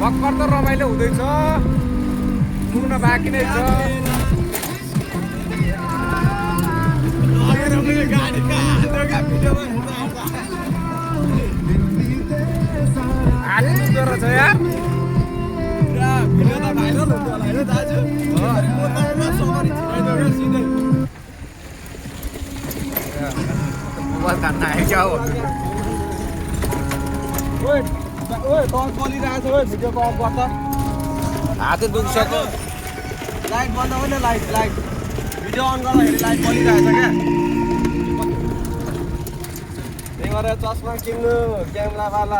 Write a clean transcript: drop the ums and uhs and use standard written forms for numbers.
भक्कर त रमाइलो हुँदैछ पुग्न बाँकी नै छ हात दुख्छ लाइट बन्द हो न लाइट भिडियो अन गर्दाखेरि लाइट बलिरहेछ क्या त्यही भएर चस्मा किन्नु क्यामेरावाला